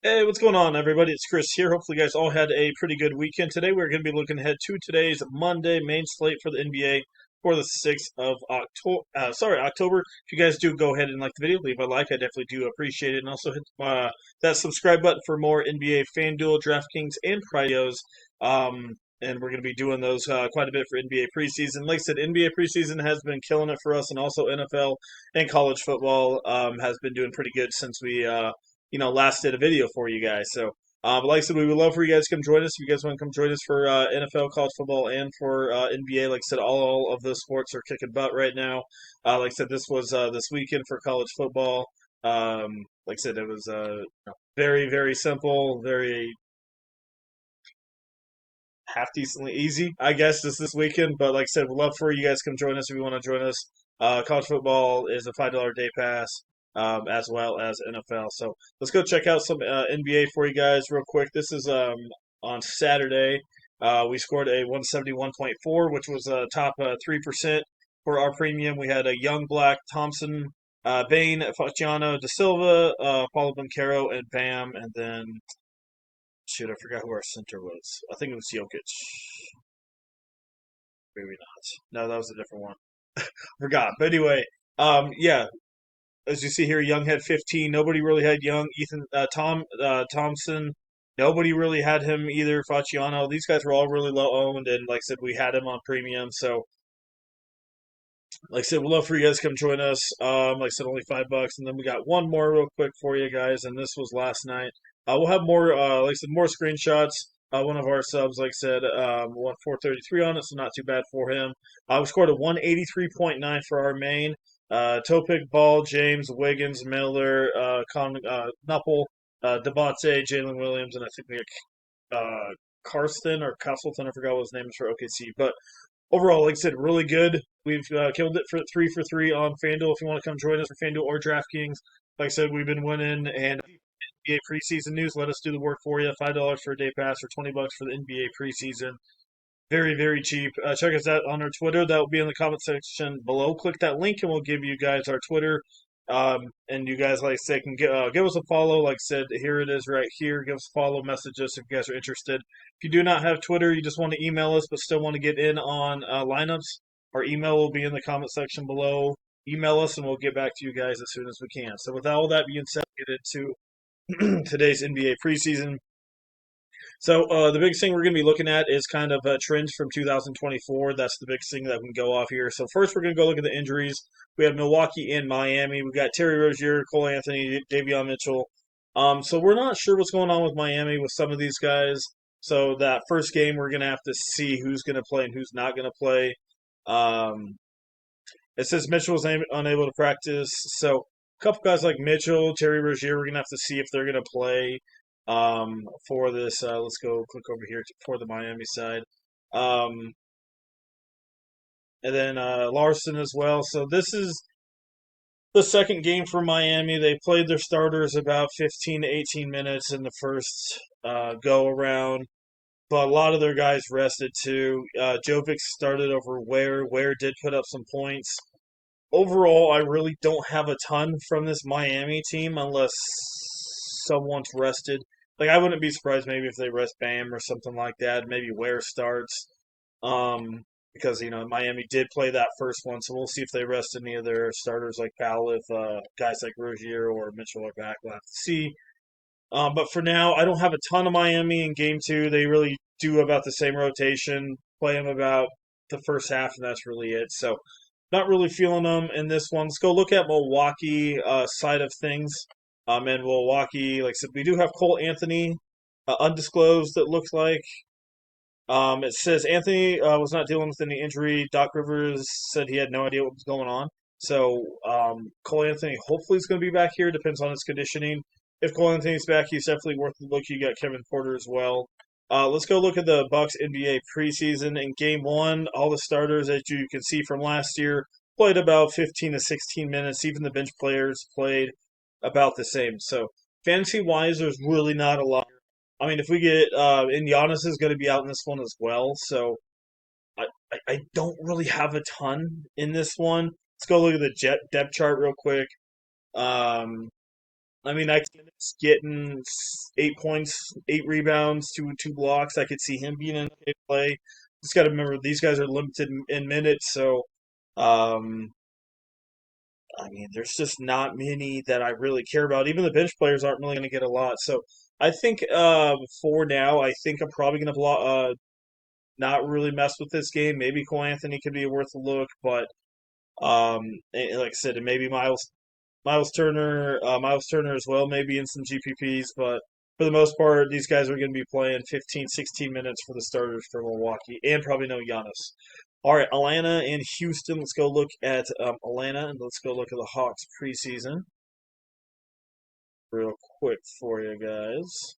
Hey, what's going on, everybody? It's Chris here. Hopefully, you guys all had a pretty good weekend today. We're going to be looking ahead to today's Monday main slate for the NBA for the 6th of October. October. If you guys do go ahead and like the video, leave a like. I definitely do appreciate it. And also hit that subscribe button for more NBA FanDuel, DraftKings, and Prios. And we're going to be doing those quite a bit for NBA preseason. Like I said, NBA preseason has been killing it for us, and also NFL and college football has been doing pretty good since we last did a video for you guys. So, but like I said, we would love for you guys to come join us. If you guys want to come join us for NFL, college football, and for NBA, like I said, all of those sports are kicking butt right now. Like I said, this was this weekend for college football. Like I said, it was very, very simple, very half decently easy, I guess, this weekend. But like I said, we'd love for you guys to come join us if you want to join us. College football is a $5 day pass, as well as NFL. So let's go check out some NBA for you guys real quick. This is on Saturday. We scored a 171.4, which was top 3% for our premium. We had a Young Black, Thompson, Bain, Faciano, De Silva, Paulo Banchero, and Bam, and then shoot, I forgot who our center was. I think it was Jokic. Maybe not. No, that was a different one. Forgot. But anyway, yeah. As you see here, Young had 15. Nobody really had Young. Thompson. Nobody really had him either. Faciano. These guys were all really low owned, and like I said, we had him on premium. So, like I said, we'd love for you guys to come join us. Like I said, only $5, and then we got one more real quick for you guys, and this was last night. We'll have more, like I said, more screenshots. One of our subs, like I said, won 433 on it, so not too bad for him. We scored a 183.9 for our main. Topic, Ball, James, Wiggins, Miller, Knuppel, Debate, Jalen Williams, and I think we had Karsten or Castleton. I forgot what his name is for OKC, but overall, like I said, really good. We've killed it for three on FanDuel. If you want to come join us for FanDuel or DraftKings, like I said, we've been winning. And NBA preseason news, let us do the work for you. $5 for a day pass, or $20 for the NBA preseason. Very, very cheap. Check us out on our Twitter. That will be in the comment section below. Click that link, and we'll give you guys our Twitter. And you guys, like I said, can give us a follow. Like I said, here it is right here. Give us a follow, message us if you guys are interested. If you do not have Twitter, you just want to email us, but still want to get in on lineups, our email will be in the comment section below. Email us, and we'll get back to you guys as soon as we can. So, with all that being said, get into today's NBA preseason. So the biggest thing we're going to be looking at is kind of trends from 2024. That's the biggest thing that we can go off here. So first, we're going to go look at the injuries. We have Milwaukee and Miami. We've got Terry Rozier, Cole Anthony, Davion Mitchell. So we're not sure what's going on with Miami with some of these guys. So that first game, we're going to have to see who's going to play and who's not going to play. Um, it says Mitchell was unable to practice. So a couple guys like Mitchell, Terry Rozier, we're going to have to see if they're going to play for this. Let's go click over here for the Miami side. Um, and then Larson as well. So this is the second game for Miami. They played their starters about 15 to 18 minutes in the first go around. But a lot of their guys rested too. Jovic started over Ware. Ware did put up some points. Overall, I really don't have a ton from this Miami team unless someone's rested. Like I wouldn't be surprised maybe if they rest Bam or something like that. Maybe Ware starts, because Miami did play that first one, so we'll see if they rest any of their starters like Powell if guys like Rozier or Mitchell are back. We'll have to see. But for now, I don't have a ton of Miami in game two. They really do about the same rotation, play them about the first half, and that's really it. So, not really feeling them in this one. Let's go look at Milwaukee side of things. And Milwaukee, like I said, we do have Cole Anthony, undisclosed, it looks like. It says Anthony was not dealing with any injury. Doc Rivers said he had no idea what was going on. So Cole Anthony hopefully is going to be back here. Depends on his conditioning. If Cole Anthony's back, he's definitely worth the look. You got Kevin Porter as well. Let's go look at the Bucks NBA preseason. In Game One, all the starters, as you can see from last year, played about 15 to 16 minutes. Even the bench players played about the same. So fantasy wise, there's really not a lot. I mean, if we get and Giannis is going to be out in this one as well, so I don't really have a ton in this one. Let's go look at the depth chart real quick. Um, I mean, I can see him getting 8 points, 8 rebounds, two blocks. I could see him being in okay play. Just got to remember these guys are limited in minutes, so um, I mean, there's just not many that I really care about. Even the bench players aren't really going to get a lot. So I think for now, I think I'm probably going to not really mess with this game. Maybe Cole Anthony could be worth a look, but like I said, and maybe Miles Turner as well, maybe in some GPPs. But for the most part, these guys are going to be playing 15, 16 minutes for the starters for Milwaukee, and probably no Giannis. All right, Atlanta and Houston. Let's go look at Atlanta, and let's go look at the Hawks preseason real quick for you guys.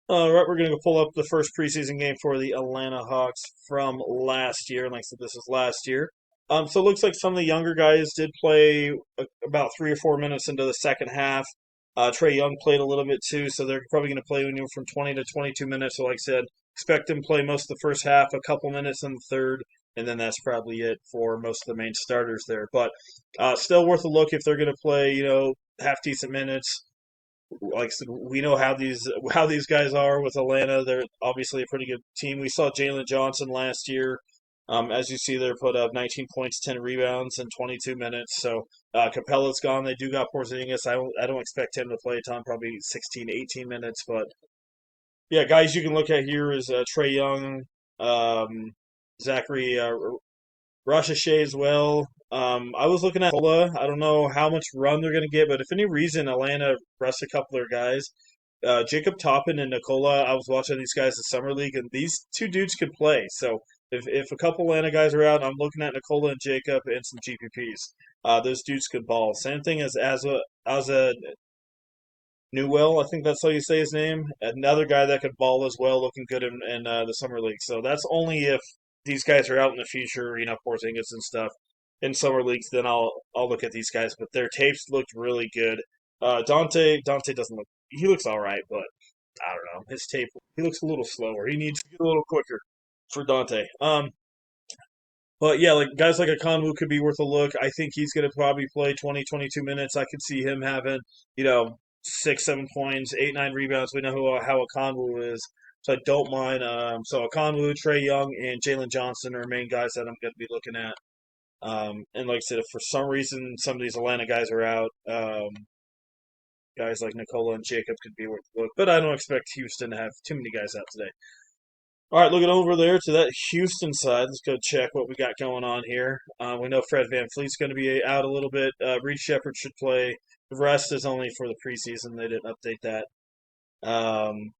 All right, we're going to pull up the first preseason game for the Atlanta Hawks from last year. And like I said, this is last year. So it looks like some of the younger guys did play about 3 or 4 minutes into the second half. Trey Young played a little bit too, so they're probably going to play anywhere from 20 to 22 minutes. So like I said, expect them to play most of the first half, a couple minutes in the third, and then that's probably it for most of the main starters there. But still worth a look if they're going to play, half decent minutes. Like I said, we know how these guys are with Atlanta. They're obviously a pretty good team. We saw Jalen Johnson last year. As you see, they put up 19 points, 10 rebounds in 22 minutes. So Capella's gone. They do got Porzingis. I don't expect him to play a ton, probably 16, 18 minutes. But yeah, guys, you can look at here is Trey Young, um, Zachary Shea as well. I was looking at Cola. I don't know how much run they're going to get, but if any reason Atlanta rests a couple of their guys, Jacob Toppin and Nicola, I was watching these guys in summer league, and these two dudes could play. So if a couple Atlanta guys are out, I'm looking at Nicola and Jacob and some GPPs. Those dudes could ball. Same thing as a Newell, I think that's how you say his name. Another guy that could ball as well, looking good in the summer league. So that's only if these guys are out in the future, Porzingis and stuff in summer leagues. Then I'll look at these guys. But their tapes looked really good. Dante doesn't look. He looks all right, but I don't know. His tape, he looks a little slower. He needs to get a little quicker for Dante. But yeah, like guys like Akonwu could be worth a look. I think he's going to probably play 20, 22 minutes. I could see him having, 6, 7 points, 8, 9 rebounds. We know how Akonwu is. So I don't mind. So Akonwu, Trey Young, and Jalen Johnson are main guys that I'm going to be looking at. And like I said, if for some reason some of these Atlanta guys are out, guys like Nicola and Jacob could be worth a look. But I don't expect Houston to have too many guys out today. All right, looking over there to that Houston side, let's go check what we got going on here. We know Fred VanVleet's going to be out a little bit. Reed Shepard should play. The rest is only for the preseason. They didn't update that. And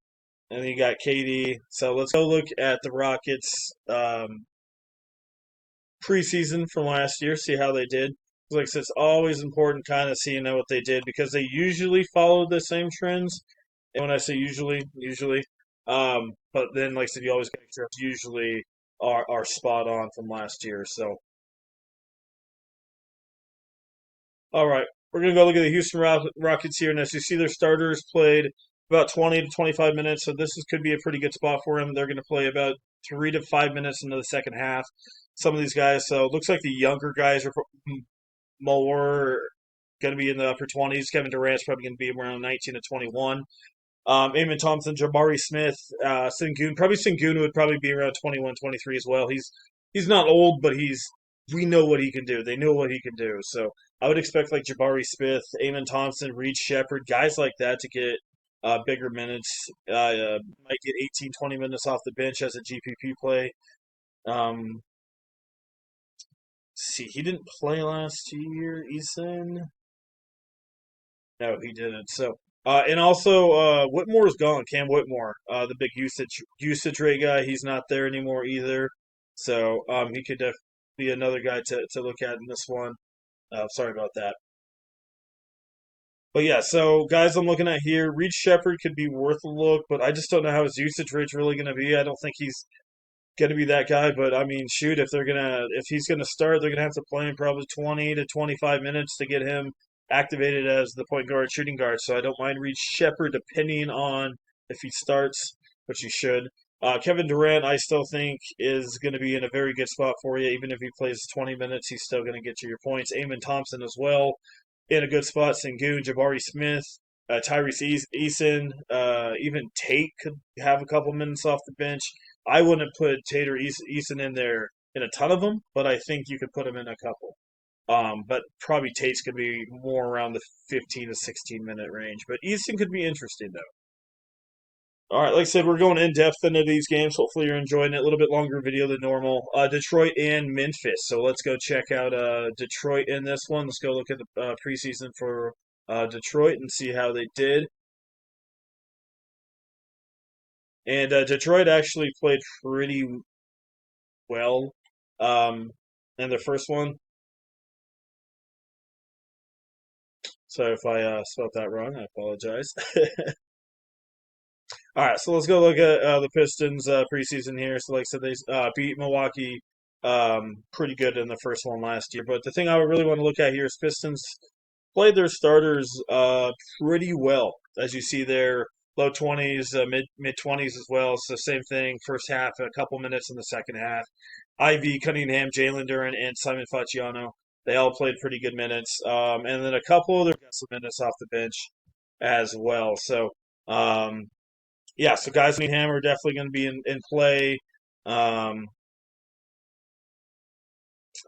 then you got KD. So let's go look at the Rockets preseason from last year, see how they did. Like I said, it's always important kind of seeing what they did because they usually follow the same trends. And when I say usually, but then like I said, you always get sure usually are spot on from last year. So all right, we're gonna go look at the Houston Rockets here, and as you see, their starters played about 20 to 25 minutes, so could be a pretty good spot for them. They're gonna play about 3 to 5 minutes into the second half. Some of these guys, so it looks like the younger guys are more going to be in the upper 20s. Kevin Durant's probably going to be around 19 to 21. Amen Thompson, Jabari Smith, Sengun. Probably Sengun would probably be around 21, 23 as well. He's not old, but we know what he can do. They know what he can do. So I would expect like Jabari Smith, Amen Thompson, Reed Shepard, guys like that to get bigger minutes. Might get 18, 20 minutes off the bench as a GPP play. See, he didn't play last year, Eason. No, he didn't. So, and also Whitmore's gone. Cam Whitmore, the big usage rate guy, he's not there anymore either. So he could be another guy to look at in this one. Sorry about that. But yeah, so guys, I'm looking at here. Reed Shepard could be worth a look, but I just don't know how his usage rate's really going to be. I don't think he's going to be that guy. But I mean, shoot, if he's gonna start, they're gonna have to play him probably 20 to 25 minutes to get him activated as the point guard, shooting guard. So I don't mind Reed Shepard depending on if he starts, which he should. Kevin Durant, I still think, is going to be in a very good spot for you. Even if he plays 20 minutes, he's still going to get you your points. Eamon Thompson as well, in a good spot. Sengun, Jabari Smith, Tyrese Eason, even Tate could have a couple minutes off the bench. I wouldn't put Tate or Eason in there in a ton of them, but I think you could put him in a couple. But probably Tate's could be more around the 15 to 16 minute range. But Easton could be interesting though. All right, like I said, we're going in depth into these games. Hopefully, you're enjoying it. A little bit longer video than normal. Detroit and Memphis. So let's go check out Detroit in this one. Let's go look at the preseason for Detroit and see how they did. And Detroit actually played pretty well in their first one. So if I spelled that wrong, I apologize. All right, so let's go look at the Pistons preseason here. So, like I said, they beat Milwaukee pretty good in the first one last year. But the thing I would really want to look at here is Pistons played their starters pretty well, as you see there, low 20s, mid 20s as well. So same thing, first half, a couple minutes in the second half. Ivy, Cunningham, Jalen Duren, and Simon Facciano, they all played pretty good minutes. And then a couple of them got some minutes off the bench as well. So. Yeah, so guys need hammer definitely going to be in play. Um,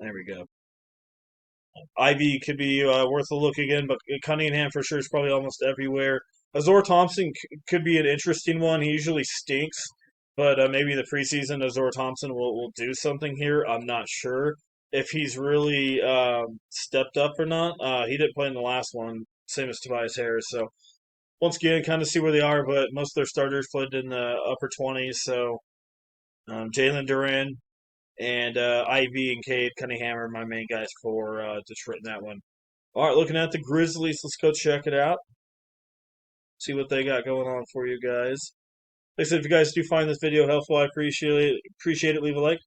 there we go. Ivy could be worth a look again, but Cunningham for sure is probably almost everywhere. Azor Thompson could be an interesting one. He usually stinks, but maybe in the preseason Azor Thompson will do something here. I'm not sure if he's really stepped up or not. He didn't play in the last one, same as Tobias Harris. So once again, kind of see where they are, but most of their starters played in the upper 20s. So Jalen Duran and Ivy and Cade Cunningham are my main guys for Detroit in that one. All right, looking at the Grizzlies, let's go check it out. See what they got going on for you guys. Like I said, if you guys do find this video helpful, I appreciate it. Appreciate it. Leave a like.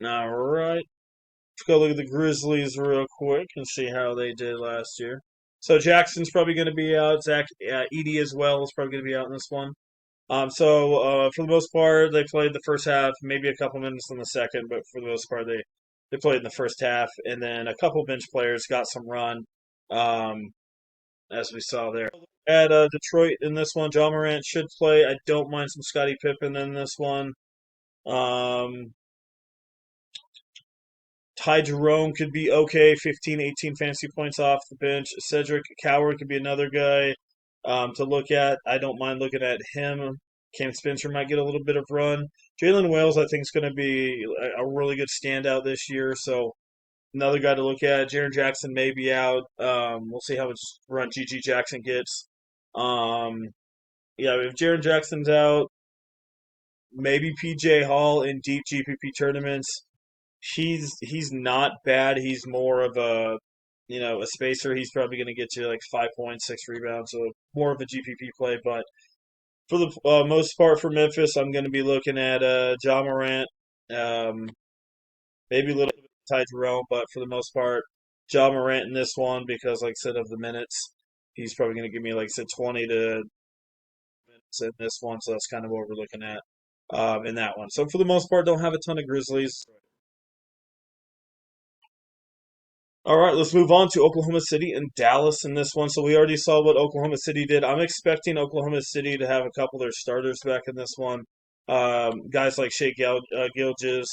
All right, let's go look at the Grizzlies real quick and see how they did last year. So Jackson's probably going to be out. Zach Edey as well is probably going to be out in this one. For the most part, they played the first half, maybe a couple minutes in the second, but for the most part, they played in the first half, and then a couple bench players got some run, um, as we saw there. At Detroit in this one, John Morant should play. I don't mind some Scottie Pippen in this one. Um, Ty Jerome could be okay, 15, 18 fantasy points off the bench. Cedric Coward could be another guy to look at. I don't mind looking at him. Cam Spencer might get a little bit of run. Jalen Wales, I think, is going to be a really good standout this year. So another guy to look at. Jaren Jackson may be out. We'll see how much run GG Jackson gets. Um, yeah, if Jaren Jackson's out, maybe PJ Hall in deep GPP tournaments. He's not bad. He's more of a spacer. He's probably going to get you like 5 points, 6 rebounds, so more of a GPP play. But for the most part for Memphis, I'm going to be looking at Ja Morant, um, maybe a little bit of Ty Jerome, but for the most part, Ja Morant in this one because, like I said, of the minutes, he's probably going to give me like I said 20 to minutes in this one. So that's kind of what we're looking at in that one. So for the most part, don't have a ton of Grizzlies. All right, let's move on to Oklahoma City and Dallas in this one. So we already saw what Oklahoma City did. I'm expecting Oklahoma City to have a couple of their starters back in this one. Guys like Gilgis,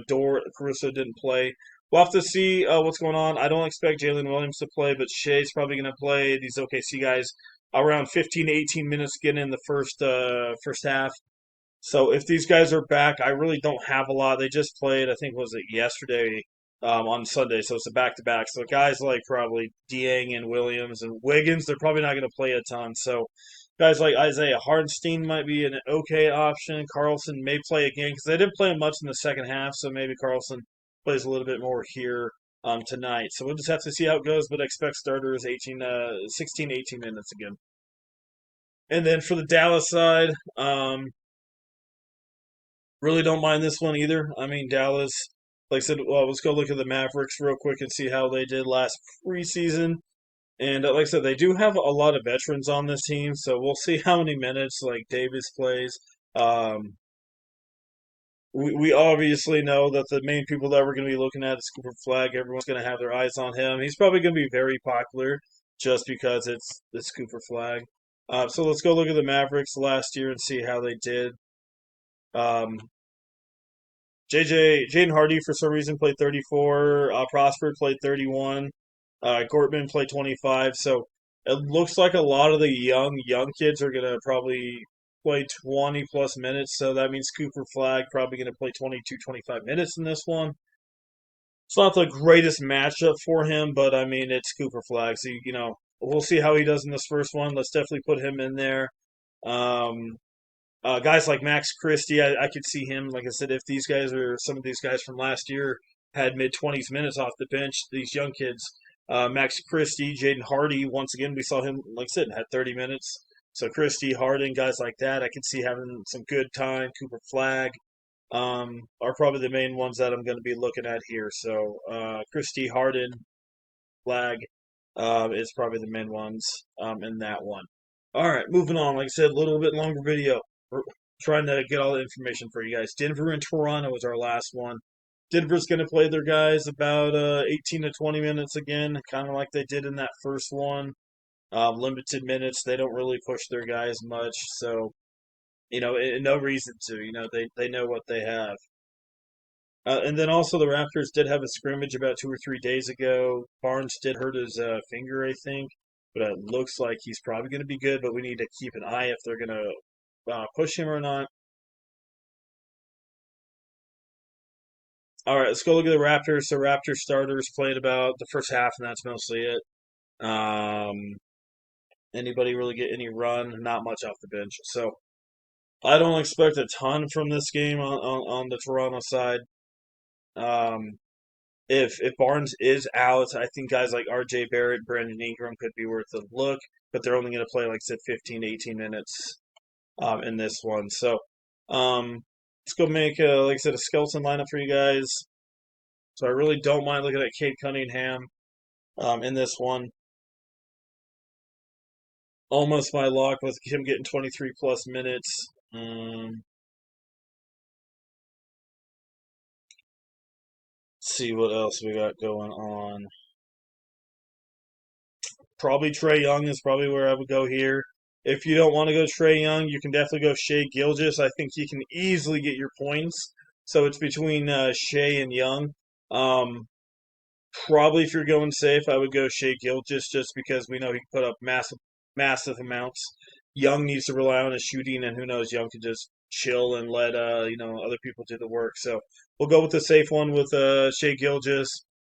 Dort Caruso didn't play. We'll have to see what's going on. I don't expect Jalen Williams to play, but Shea's probably going to play. These OKC guys around 15 to 18 minutes getting in the first half. So if these guys are back, I really don't have a lot. They just played, I think, was it yesterday on Sunday, so it's a back to back. So guys like probably Dieng and Williams and Wiggins, they're probably not going to play a ton. So guys like Isaiah Hardenstein might be an okay option. Carlson may play again because they didn't play him much in the second half, so maybe Carlson plays a little bit more here tonight. So we'll just have to see how it goes, but I expect starters 16, 18 minutes again. And then for the Dallas side, really don't mind this one either. I mean, Dallas, like I said, well, let's go look at the Mavericks real quick and see how they did last preseason. And like I said, they do have a lot of veterans on this team, so we'll see how many minutes like Davis plays. Um, we obviously know that the main people that we're going to be looking at is Cooper Flag. Everyone's going to have their eyes on him. He's probably going to be very popular just because it's Cooper Flag. So let's go look at the Mavericks last year and see how they did. Um, Jaden Hardy for some reason played 34. Prosper played 31. Gortman played 25. So it looks like a lot of the young kids are gonna probably play 20 plus minutes. So that means Cooper Flag probably gonna play 22, 25 minutes in this one. It's not the greatest matchup for him, but I mean it's Cooper Flag, so we'll see how he does in this first one. Let's definitely put him in there. Um, Guys like Max Christie, I could see him. Like I said, if these guys are some of these guys from last year had mid 20s minutes off the bench, these young kids, Max Christie, Jaden Hardy, once again, we saw him, like I said, had 30 minutes. So Christie, Harden, guys like that, I could see having some good time. Cooper Flag are probably the main ones that I'm going to be looking at here. So Christie, Harden, Flag is probably the main ones in that one. All right, moving on. Like I said, a little bit longer video. We're trying to get all the information for you guys. Denver and Toronto was our last one. Denver's going to play their guys about 18 to 20 minutes again, kind of like they did in that first one. Limited minutes. They don't really push their guys much, so no reason to. They know what they have. And then also the Raptors did have a scrimmage about 2 or 3 days ago. Barnes did hurt his finger, I think, but it looks like he's probably going to be good. But we need to keep an eye if they're going to push him or not. All right, let's go look at the Raptors. So Raptors starters played about the first half, and that's mostly it. Anybody really get any run? Not much off the bench. So I don't expect a ton from this game on the Toronto side. Um, if Barnes is out, I think guys like R.J. Barrett, Brandon Ingram could be worth a look, but they're only going to play, like I said, 15 to 18 minutes in this one. So let's go make, like I said, a skeleton lineup for you guys. So I really don't mind looking at Cade Cunningham in this one. Almost my lock with him getting 23 plus minutes. See what else we got going on. Probably Trey Young is probably where I would go here. If you don't want to go Trey Young, you can definitely go Shea Gilgeous. I think he can easily get your points. So it's between Shea and Young. Probably if you're going safe, I would go Shea Gilgeous just because we know he can put up massive amounts. Young needs to rely on his shooting, and who knows, Young could just chill and let other people do the work. So we'll go with the safe one with Shea Gilgeous.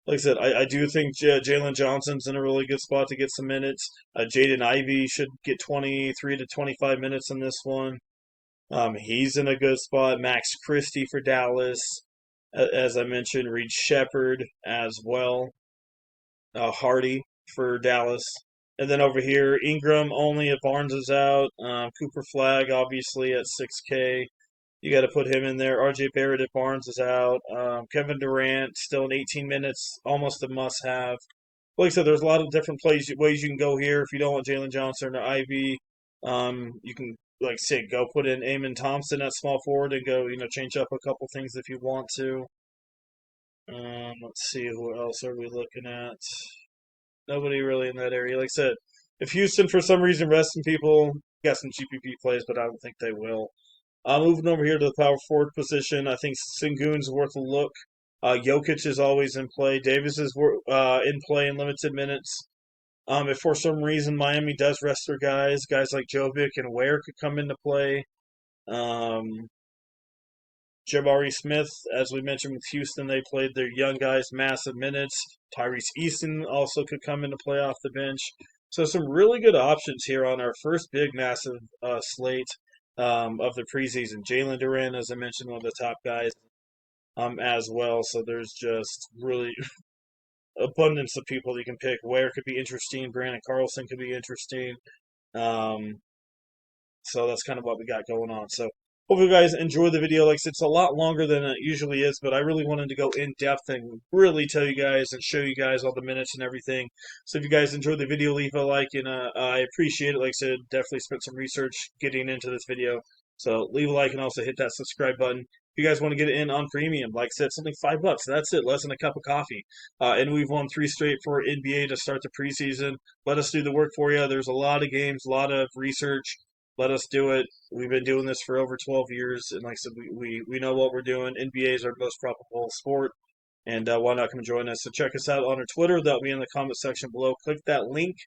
Like I said, I do think Jalen Johnson's in a really good spot to get some minutes. Jaden Ivey should get 23 to 25 minutes in this one. He's in a good spot. Max Christie for Dallas. As I mentioned, Reed Shepard as well. Hardy for Dallas. And then over here, Ingram only if Barnes is out. Cooper Flag, obviously, at 6K. You got to put him in there. RJ Barrett if Barnes is out. Kevin Durant, still in 18 minutes, almost a must have. Like I said, there's a lot of different ways you can go here. If you don't want Jalen Johnson or Ivy, you can, like I said, go put in Amon Thompson at small forward and go, change up a couple things if you want to. Let's see, who else are we looking at? Nobody really in that area. Like I said, if Houston for some reason rests some people, got some GPP plays, but I don't think they will. Moving over here to the power forward position, I think Sengun's worth a look. Jokic is always in play. Davis is in play in limited minutes. If for some reason Miami does rest their guys like Jovic and Ware could come into play. Um, Jabari Smith, as we mentioned with Houston, they played their young guys massive minutes. Tyrese Easton also could come into play off the bench. So some really good options here on our first big massive slate of the preseason. Jalen Duran, as I mentioned, one of the top guys as well. So there's just really abundance of people you can pick. Ware could be interesting. Brandon Carlson could be interesting. So that's kind of what we got going on. So Hope you guys enjoy the video. Like I said, it's a lot longer than it usually is, but I really wanted to go in depth and really tell you guys and show you guys all the minutes and everything. So if you guys enjoyed the video, leave a like, and I appreciate it. Like I said, definitely spent some research getting into this video. So leave a like and also hit that subscribe button. If you guys want to get it in on premium, like I said, something $5. That's it, less than a cup of coffee. And we've won 3 straight for NBA to start the preseason. Let us do the work for you. There's a lot of games, a lot of research. Let us do it. We've been doing this for over 12 years, and like I said, we know what we're doing. NBA is our most profitable sport, and why not come join us? So check us out on our Twitter. That'll be in the comment section below. Click that link,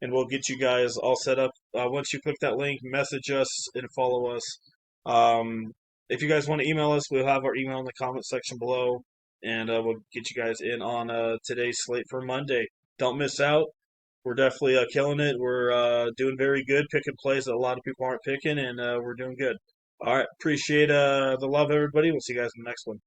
and we'll get you guys all set up. Once you click that link, message us and follow us. If you guys want to email us, we'll have our email in the comment section below, and we'll get you guys in on today's slate for Monday. Don't miss out. We're definitely killing it. We're doing very good, picking plays that a lot of people aren't picking, and we're doing good. All right, appreciate the love, everybody. We'll see you guys in the next one.